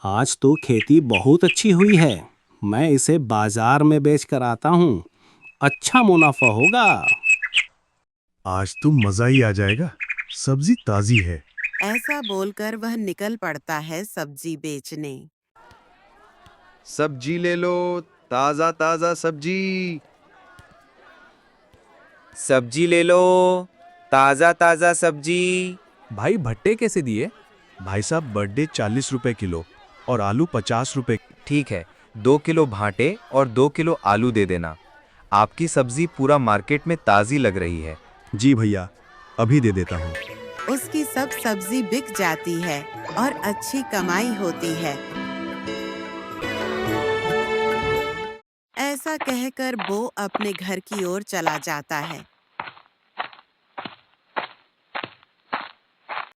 आज तो खेती बहुत अच्छी हुई है। मैं इसे बाजार में बेच कर आता हूँ। अच्छा मुनाफा होगा। आज तो मजा ही आ जाएगा। सब्जी ताजी है। ऐसा बोलकर वह निकल पड़ता है सब्जी बेचने। सब्जी ले लो, ताजा ताजा सब्जी। सब्जी ले लो, ताजा ताजा सब्जी। भाई भट्टे कैसे दिए? भाई साहब बर्थडे 40 रुपए किलो और आलू 50 रुपए। ठीक है, 2 किलो भांटे और 2 किलो आलू दे देना। आपकी सब्जी पूरा मार्केट में ताजी लग रही है। जी भैया, अभी दे देता हूँ। उसकी सब सब्जी बिक जाती है और अच्छी कमाई होती है। ऐसा कहकर वो अपने घर की ओर चला जाता है।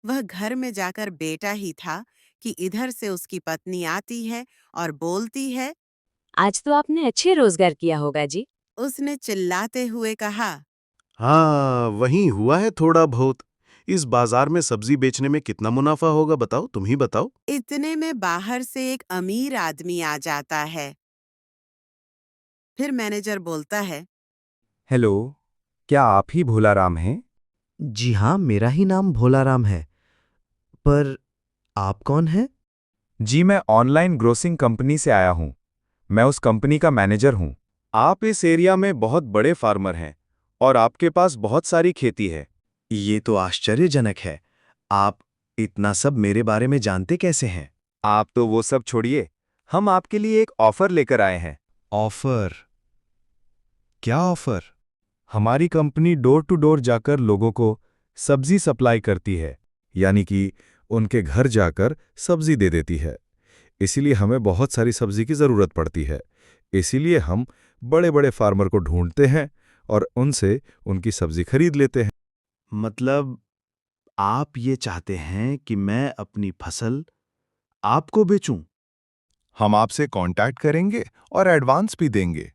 वह घर में जाकर बेटा ही था कि इधर से उसकी पत्नी आती है और बोलती है। आज तो आपने अच्छे रोजगार किया होगा जी। उसने चिल्लाते हुए कहा। हाँ, वहीं हुआ है थोड़ा बहुत। इस बाजार में सब्जी बेचने में कितना मुनाफा होगा बताओ, तुम ही बताओ। इतने में बाहर से एक अमीर आदमी आ जाता है। फिर मैनेजर बोलता है। हेलो, क्या आप ही भोलाराम हैं? जी हाँ, मेरा ही नाम भोलाराम है। पर आप कौन हैं? जी, मैं ऑनलाइन ग्रोसिंग कंपनी से आया हूँ। मैं उस कंपनी का मैनेजर हूँ। आप इस एरिया में बहुत बड़े फार्मर हैं और आपके पास बहुत सारी खेती है। ये तो आश्चर्यजनक है। आप इतना सब मेरे बारे में जानते कैसे हैं? आप तो वो सब छोड़िए, हम आपके लिए एक ऑफर लेकर आए हैं। ऑफर? क्या ऑफर? हमारी कंपनी डोर टू डोर जाकर लोगों को सब्जी सप्लाई करती है, यानी कि उनके घर जाकर सब्जी दे देती है। इसीलिए हमें बहुत सारी सब्जी की ज़रूरत पड़ती है। इसीलिए हम बड़े बड़े फार्मर को ढूंढते हैं और उनसे उनकी सब्जी खरीद लेते हैं। मतलब आप ये चाहते हैं कि मैं अपनी फसल आपको बेचूं? हम आपसे कांटेक्ट करेंगे और एडवांस भी देंगे।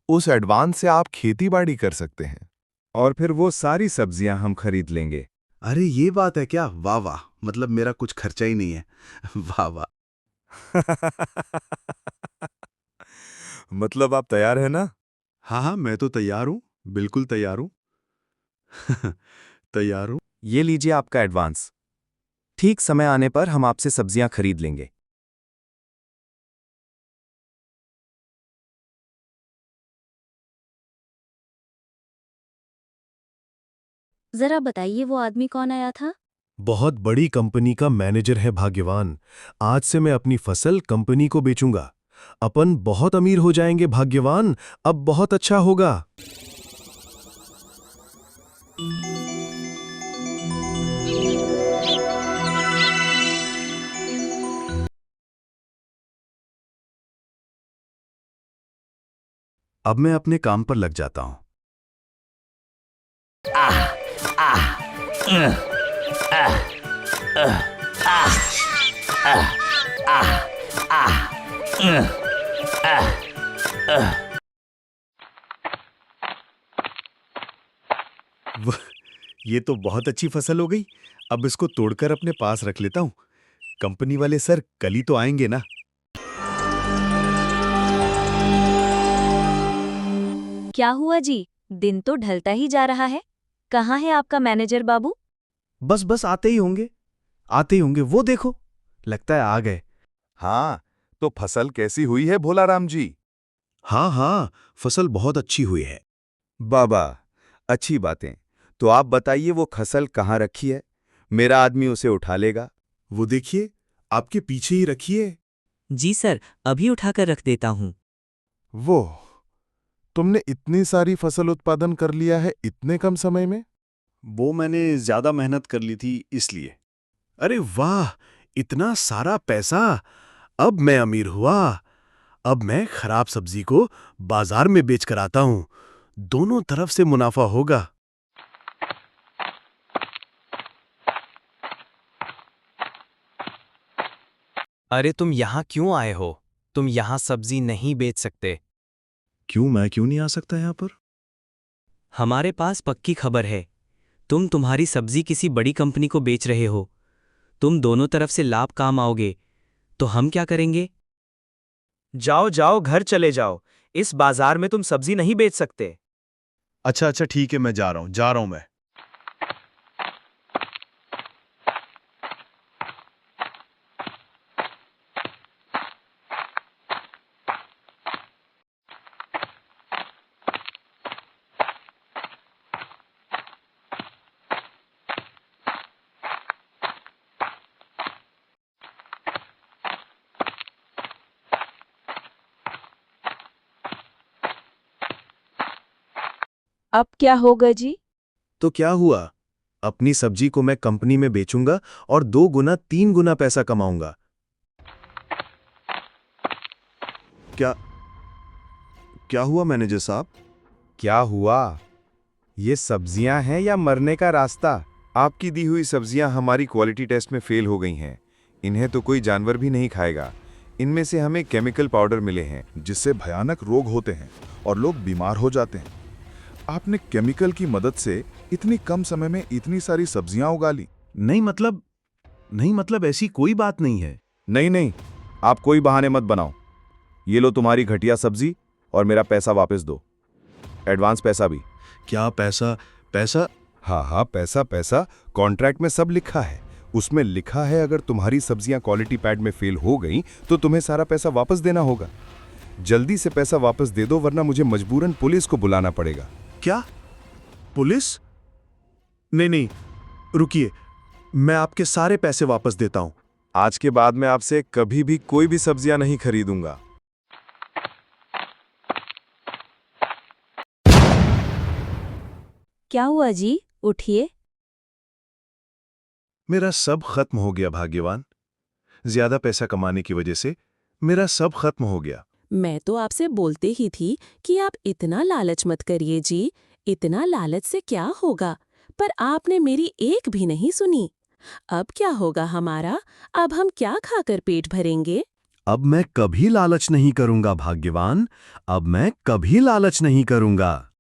उस एडवांस से आप खेती-बाड़ी कर सकते हैं। और फिर वो सारी सब्जियां हम खरीद लेंगे। अरे ये बात है क्या? वाह वाह, मतलब मेरा कुछ खर्चा ही नहीं है। वाह वाह। मतलब आप तैयार हैं ना? हाँ हाँ, मैं तो तैयार हूँ, बिल्कुल तैयार हूँ। तैयार हूँ। ये लीजिए आपका एडवांस। ठीक समय आने पर हम आपसे सब्जियां खरीद लेंगे। जरा बताइए वो आदमी कौन आया था? बहुत बड़ी कंपनी का मैनेजर है भाग्यवान। आज से मैं अपनी फसल कंपनी को बेचूंगा। अपन बहुत अमीर हो जाएंगे भाग्यवान। अब बहुत अच्छा होगा। अब मैं अपने काम पर लग जाता हूं। ये तो बहुत अच्छी फसल हो गई। अब इसको तोड़कर अपने पास रख लेता हूं। कंपनी वाले सर कल ही तो आएंगे ना। क्या हुआ जी? दिन तो ढलता ही जा रहा है। कहाँ है आपका मैनेजर बाबू? बस आते ही होंगे। आते ही होंगे, वो देखो, लगता है आ गए। हाँ, तो फसल कैसी हुई है भोलाराम जी? हाँ हाँ, फसल बहुत अच्छी हुई है। बाबा, अच्छी बातें। तो आप बताइए वो फसल कहाँ रखी है? मेरा आदमी उसे उठा लेगा। वो देखिए, आपके पीछे ही रखिए। जी सर, अभी उठाकर रख देता हूँ। वो, तुमने इतनी सारी फसल उत्पादन कर लिया है इतने कम समय में? वो मैंने ज्यादा मेहनत कर ली थी इसलिए। अरे वाह, इतना सारा पैसा! अब मैं अमीर हुआ। अब मैं खराब सब्जी को बाजार में बेच कर आता हूं। दोनों तरफ से मुनाफा होगा। अरे तुम यहाँ क्यों आए हो? तुम यहाँ सब्जी नहीं बेच सकते। क्यों? मैं क्यों नहीं आ सकता यहाँ पर? हमारे पास पक्की खबर है। तुम तुम्हारी सब्जी किसी बड़ी कंपनी को बेच रहे हो। तुम दोनों तरफ से लाभ काम आओगे। तो हम क्या करेंगे? जाओ जाओ घर चले जाओ। इस बाजार में तुम सब्जी नहीं बेच सकते। अच्छा अच्छा ठीक है, मैं जा रहा हूं मैं। अब क्या होगा जी? तो क्या हुआ? अपनी सब्जी को मैं कंपनी में बेचूंगा और 2 गुना 3 गुना पैसा कमाऊंगा। क्या क्या हुआ मैनेजर साहब? क्या हुआ? ये सब्जियां हैं या मरने का रास्ता? आपकी दी हुई सब्जियां हमारी क्वालिटी टेस्ट में फेल हो गई हैं। इन्हें तो कोई जानवर भी नहीं खाएगा। इनमें से हमें केमिकल पाउडर मिले हैं, जिससे भयानक रोग होते हैं और लोग बीमार हो जाते हैं। आपने केमिकल की मदद से इतनी कम समय में इतनी सारी सब्जियां उगा ली। नहीं मतलब ऐसी कोई बात नहीं है। नहीं, आप कोई बहाने मत बनाओ। ये लो तुम्हारी घटिया सब्जी और मेरा पैसा वापस दो। एडवांस पैसा भी। क्या पैसा? हाँ, पैसा कॉन्ट्रैक्ट में सब लिखा है। उसमें लिखा है अगर तुम्हारी सब्जियां क्वालिटी पैड में फेल हो गई तो तुम्हें सारा पैसा वापस देना होगा। जल्दी से पैसा वापस दे दो वरना मुझे मजबूरन पुलिस को बुलाना पड़ेगा। क्या? पुलिस? नहीं, रुकिए, मैं आपके सारे पैसे वापस देता हूं। आज के बाद मैं आपसे कभी भी कोई भी सब्जियां नहीं खरीदूंगा। क्या हुआ जी? उठिए। मेरा सब खत्म हो गया भाग्यवान। ज्यादा पैसा कमाने की वजह से मेरा सब खत्म हो गया। मैं तो आपसे बोलते ही थी कि आप इतना लालच मत करिए जी। इतना लालच से क्या होगा? पर आपने मेरी एक भी नहीं सुनी। अब क्या होगा हमारा? अब हम क्या खाकर पेट भरेंगे? अब मैं कभी लालच नहीं करूंगा भाग्यवान। अब मैं कभी लालच नहीं करूंगा।